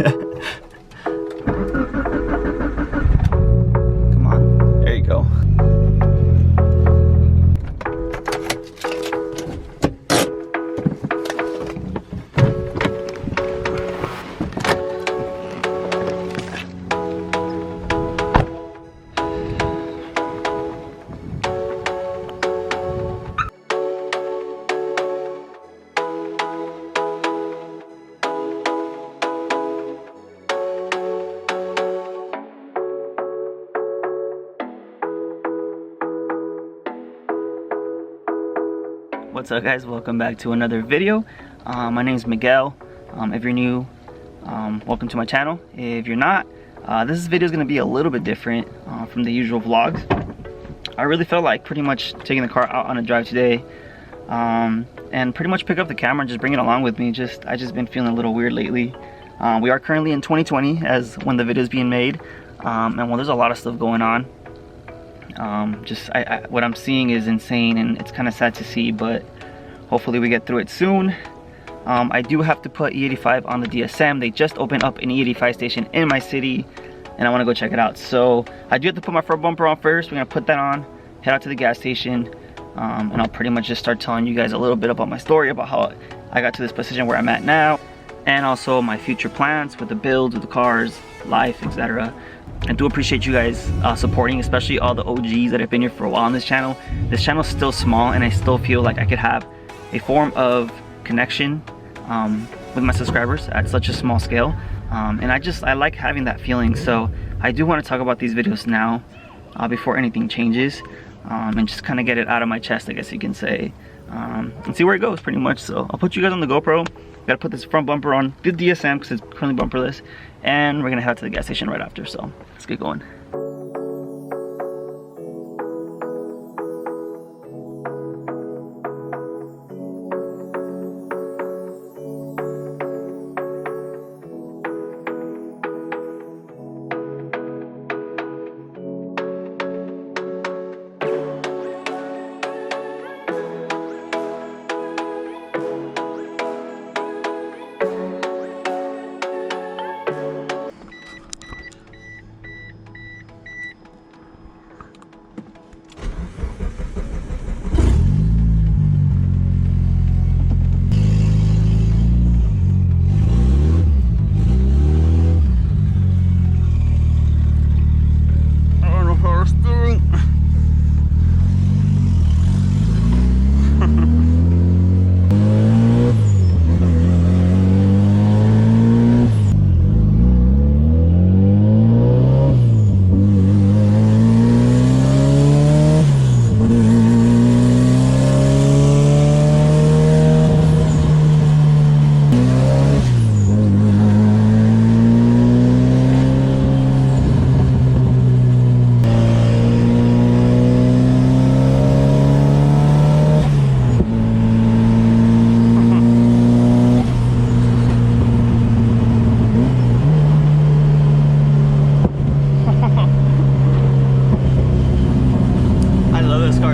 Come on, there you go. What's up guys, welcome back to another video. My name is Miguel. If you're new, welcome to my channel. If you're not, this video is going to be a little bit different from the usual vlogs. I really felt like pretty much taking the car out on a drive today and pretty much pick up the camera and just bring it along with me. I just been feeling a little weird lately. We are currently in 2020 as when the video is being made, and well, there's a lot of stuff going on. What I'm seeing is insane, and it's kind of sad to see, but hopefully we get through it soon. I do have to put E85 on the DSM. They just opened up an E85 station in my city, and I want to go check it out. So I do have to put my front bumper on first. We're gonna put that on, head out to the gas station, and I'll pretty much just start telling you guys a little bit about my story, about how I got to this position where I'm at now, and also my future plans with the builds, with the cars, life, etc. I do appreciate you guys supporting, especially all the OGs that have been here for a while on this channel. This channel is still small, and I still feel like I could have a form of connection with my subscribers at such a small scale. And I like having that feeling. So I do want to talk about these videos now before anything changes, and just kind of get it out of my chest, I guess you can say, and see where it goes pretty much. So I'll put you guys on the GoPro. Gotta put this front bumper on the DSM because it's currently bumperless, and we're gonna head to the gas station right after. So let's get going.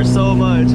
So much.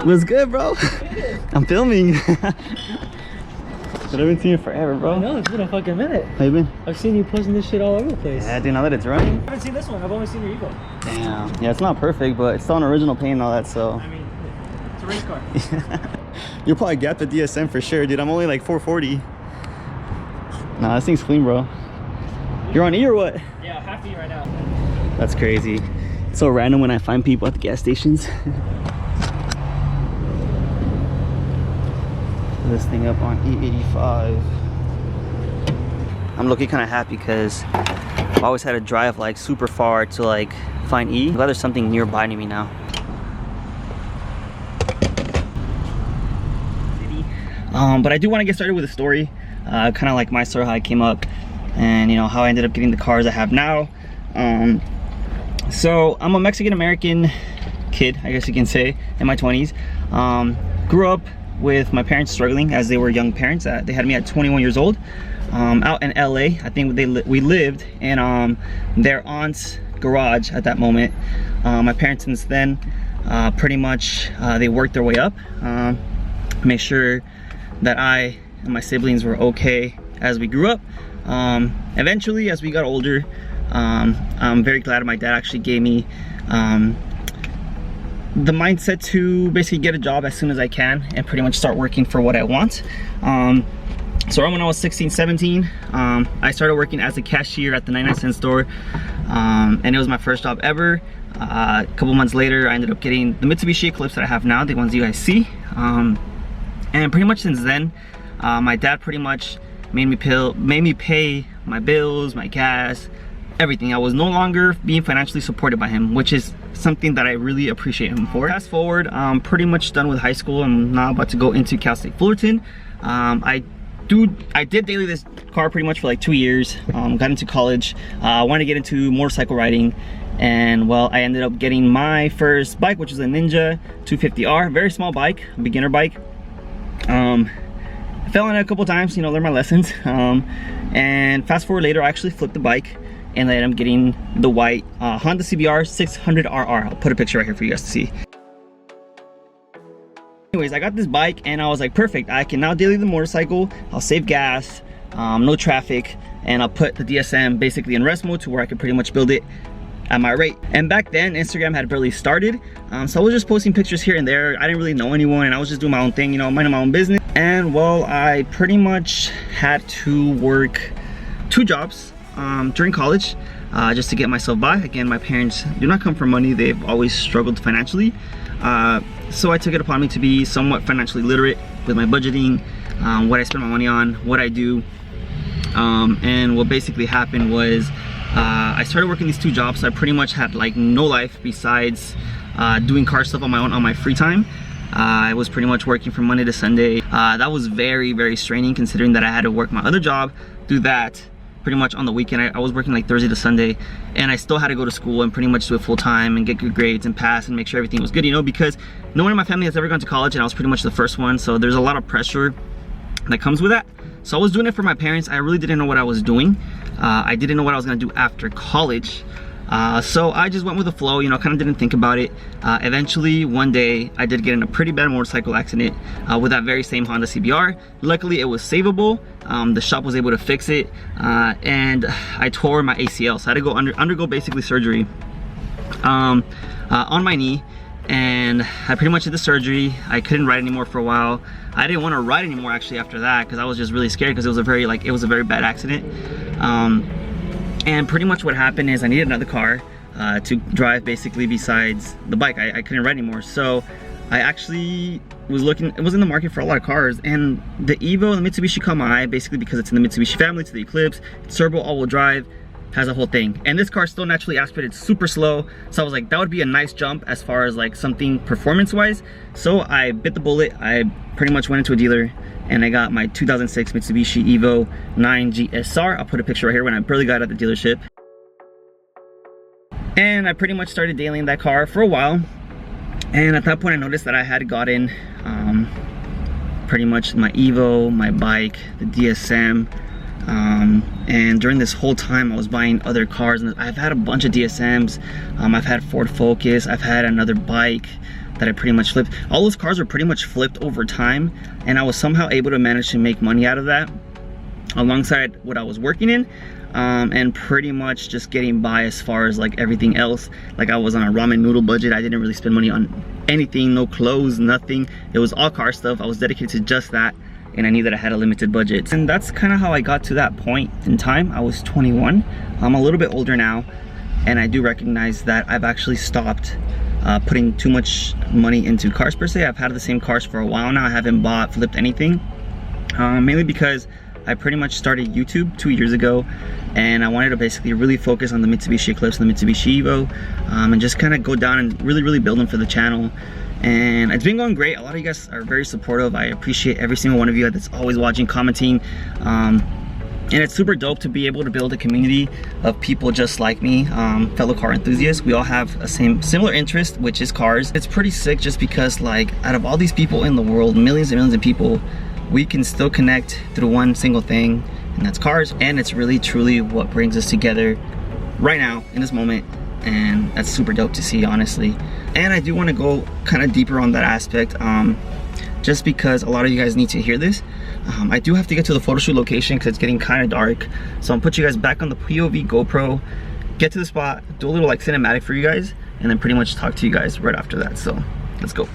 What's good, bro? I'm filming. But I've been seeing you forever, bro. I know, it's been a fucking minute. How you been? I've seen you posting this shit all over the place. Yeah, dude, now that it's running. I haven't seen this one, I've only seen your Evo. Damn. Yeah, it's not perfect, but it's still an original paint and all that, so. I mean, it's a race car. You'll probably gap the DSM for sure, dude. I'm only like 440. Nah, this thing's clean, bro. You're on E or what? Yeah, half E right now. That's crazy. It's so random when I find people at the gas stations. This thing up on E85. I'm looking kind of happy because I've always had to drive like super far to like find E. I'm glad there's something nearby to me now. But I do want to get started with a story, kind of like my story, how I came up, and you know how I ended up getting the cars I have now. So I'm a Mexican American kid, I guess you can say, in my 20s. Grew up with my parents struggling as they were young parents. They had me at 21 years old, out in LA. I think we lived in their aunt's garage at that moment. My parents since then pretty much they worked their way up, make sure that I and my siblings were okay as we grew up. Eventually, as we got older, I'm very glad my dad actually gave me the mindset to basically get a job as soon as I can and pretty much start working for what I want. So when I was 16, 17, I started working as a cashier at the 99-cent store, and it was my first job ever. A couple months later, I ended up getting the Mitsubishi Eclipse that I have now, the ones you guys see. And pretty much since then, my dad pretty much made me pay my bills, my gas, everything. I was no longer being financially supported by him, which is something that I really appreciate him for. Fast forward, I'm pretty much done with high school. I'm now about to go into Cal State Fullerton. I did daily this car pretty much for like 2 years. Got into college, wanted to get into motorcycle riding, and well, I ended up getting my first bike, which is a Ninja 250R, very small bike, a beginner bike. I fell on it a couple times, you know, learned my lessons. And fast forward later, I actually flipped the bike and then I'm getting the white Honda CBR 600RR. I'll put a picture right here for you guys to see. Anyways, I got this bike and I was like, perfect, I can now daily the motorcycle, I'll save gas, no traffic, and I'll put the DSM basically in rest mode to where I could pretty much build it at my rate. And back then, Instagram had barely started, so I was just posting pictures here and there. I didn't really know anyone and I was just doing my own thing, you know, minding my own business. And well, I pretty much had to work 2 jobs during college just to get myself by. Again, my parents do not come from money. They've always struggled financially. So I took it upon me to be somewhat financially literate with my budgeting, what I spend my money on, what I do. And what basically happened was I started working these 2 jobs. So I pretty much had like no life besides doing car stuff on my own on my free time. I was pretty much working from Monday to Sunday. That was very, very straining considering that I had to work my other job, do that pretty much on the weekend. I was working like Thursday to Sunday, and I still had to go to school and pretty much do it full time and get good grades and pass and make sure everything was good, you know, because no one in my family has ever gone to college and I was pretty much the first one. So there's a lot of pressure that comes with that. So I was doing it for my parents. I really didn't know what I was doing. I didn't know what I was gonna do after college. So I just went with the flow, you know, kind of didn't think about it. Eventually, one day, I did get in a pretty bad motorcycle accident with that very same Honda CBR. Luckily, it was savable. The shop was able to fix it, and I tore my ACL. So I had to go undergo basically surgery on my knee, and I pretty much did the surgery. I couldn't ride anymore for a while. I didn't want to ride anymore actually after that because I was just really scared because it was a very bad accident. And pretty much what happened is I needed another car to drive basically besides the bike. I couldn't ride anymore. So I actually was looking, it was in the market for a lot of cars, and the Evo, the Mitsubishi caught my eye basically because it's in the Mitsubishi family, it's the Eclipse, it's turbo, all-wheel drive, has a whole thing. And this car still naturally aspirated, super slow. So I was like, that would be a nice jump as far as like something performance-wise. So I bit the bullet. I pretty much went into a dealer and I got my 2006 Mitsubishi Evo 9 GSR. I'll put a picture right here when I barely got at the dealership. And I pretty much started dailying that car for a while. And at that point I noticed that I had gotten pretty much my Evo, my bike, the DSM, and during this whole time I was buying other cars, and I've had a bunch of DSMs. I've had Ford Focus, I've had another bike that I pretty much flipped. All those cars were pretty much flipped over time, and I was somehow able to manage to make money out of that alongside what I was working in, and pretty much just getting by as far as like everything else. Like I was on a ramen noodle budget. I didn't really spend money on anything, no clothes, nothing. It was all car stuff. I was dedicated to just that. and I knew that I had a limited budget. And that's kind of how I got to that point in time. I was 21. I'm a little bit older now, and I do recognize that I've actually stopped putting too much money into cars per se. I've had the same cars for a while now. I haven't bought, flipped anything, mainly because I pretty much started YouTube 2 years ago, and I wanted to basically really focus on the Mitsubishi Eclipse and the Mitsubishi Evo, and just kind of go down and really build them for the channel. And it's been going great. A lot of you guys are very supportive. I appreciate every single one of you that's always watching, commenting, and it's super dope to be able to build a community of people just like me, fellow car enthusiasts. We all have a similar interest, which is cars. It's pretty sick just because, like, out of all these people in the world, millions and millions of people, we can still connect through one single thing, and that's cars. And it's really truly what brings us together right now in this moment, and that's super dope to see, honestly. And I do want to go kind of deeper on that aspect, just because a lot of you guys need to hear this. I do have to get to the photo shoot location because it's getting kind of dark, so I'll put you guys back on the POV GoPro, get to the spot, do a little like cinematic for you guys, and then pretty much talk to you guys right after that. So let's go.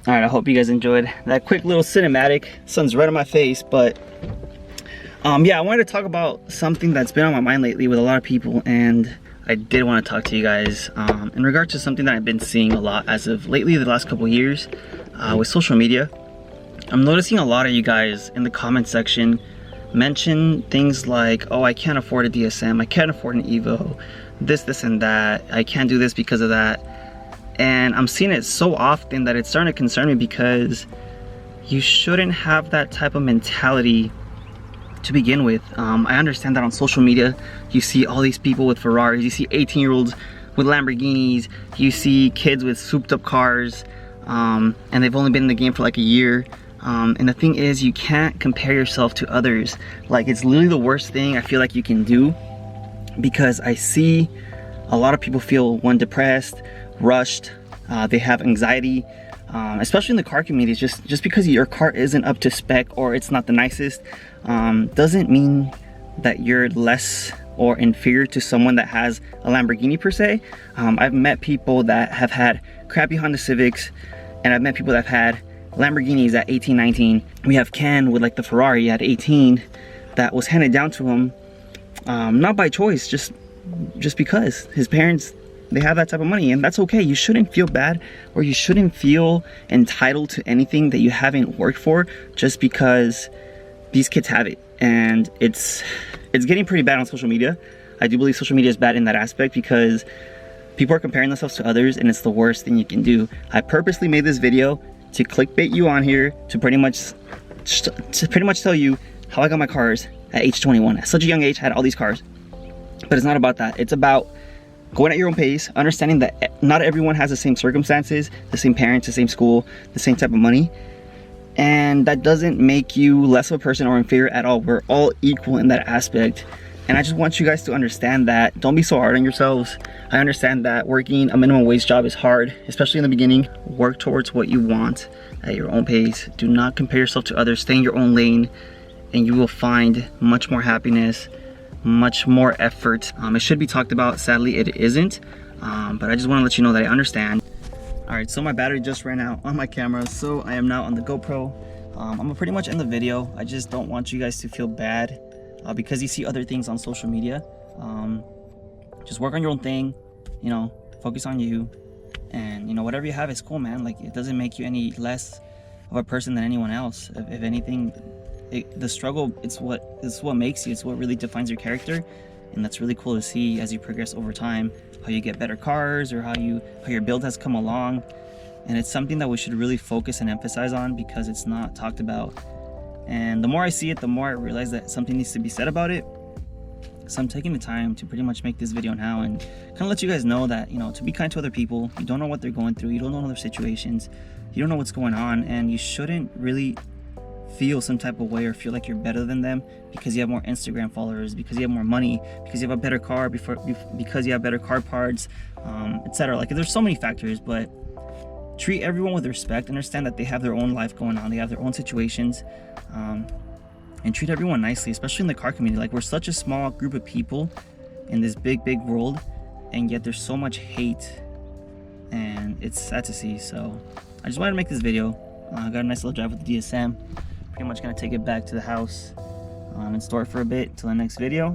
Alright, I hope you guys enjoyed that quick little cinematic. Sun's right on my face, but yeah, I wanted to talk about something that's been on my mind lately with a lot of people, and I did want to talk to you guys in regard to something that I've been seeing a lot as of lately, the last couple years, with social media. I'm noticing a lot of you guys in the comment section mention things like, oh, I can't afford a DSM, I can't afford an Evo, this and that, I can't do this because of that. And I'm seeing it so often that it's starting to concern me, because you shouldn't have that type of mentality to begin with. I understand that on social media you see all these people with Ferraris, you see 18-year-olds with Lamborghinis, you see kids with souped up cars, and they've only been in the game for like a year. And the thing is, you can't compare yourself to others. Like, it's literally the worst thing I feel like you can do, because I see a lot of people feel, one, depressed, rushed, they have anxiety, especially in the car community. Just because your car isn't up to spec or it's not the nicest, doesn't mean that you're less or inferior to someone that has a Lamborghini per se. I've met people that have had crappy Honda Civics, and I've met people that have had Lamborghinis at 18, 19. We have Ken with like the Ferrari at 18 that was handed down to him, not by choice, just because his parents, they have that type of money, and that's okay. You shouldn't feel bad, or you shouldn't feel entitled to anything that you haven't worked for just because these kids have it. And it's getting pretty bad on social media. I do believe social media is bad in that aspect, because People are comparing themselves to others, and it's the worst thing you can do. I purposely made this video to clickbait you on here, to pretty much tell you how I got my cars at age 21. At such a young age, I had all these cars. But it's not about that. It's about going at your own pace, understanding that not everyone has the same circumstances, the same parents, the same school, the same type of money. And that doesn't make you less of a person or inferior at all. We're all equal in that aspect. And I just want you guys to understand that. Don't be so hard on yourselves. I understand that working a minimum wage job is hard, especially in the beginning. Work towards what you want at your own pace. Do not compare yourself to others. Stay in your own lane, and you will find much more happiness, much more effort. It should be talked about. Sadly, it isn't. But I just want to let you know that I understand. All right, so my battery just ran out on my camera, so I am now on the GoPro. I'm gonna pretty much end the video. I just don't want you guys to feel bad because you see other things on social media. Just work on your own thing, you know, focus on you, and you know, whatever you have is cool, man. Like, it doesn't make you any less of a person than anyone else. If anything, the struggle, it's what makes you, it's what really defines your character. And that's really cool to see as you progress over time, how you get better cars, or how your build has come along. And it's something that we should really focus and emphasize on, because it's not talked about. And the more I see it, the more I realize that something needs to be said about it. So I'm taking the time to pretty much make this video now and kind of let you guys know that, you know, to be kind to other people. You don't know what they're going through, you don't know their situations, you don't know what's going on, and you shouldn't really feel some type of way or feel like you're better than them because you have more Instagram followers, because you have more money, because you have a better car, because you have better car parts, etc. Like, there's so many factors. But treat everyone with respect. Understand that they have their own life going on, they have their own situations, and treat everyone nicely, especially in the car community. Like, we're such a small group of people in this big world, and yet there's so much hate, and it's sad to see. So I just wanted to make this video. I got a nice little drive with the DSM. Pretty much gonna take it back to the house and store it for a bit until the next video.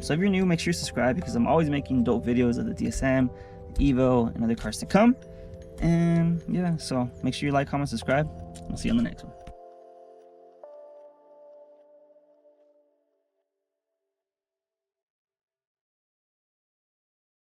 So if you're new, make sure you subscribe, because I'm always making dope videos of the DSM, the Evo, and other cars to come. And yeah, so make sure you like, comment, subscribe. I'll see you on the next one.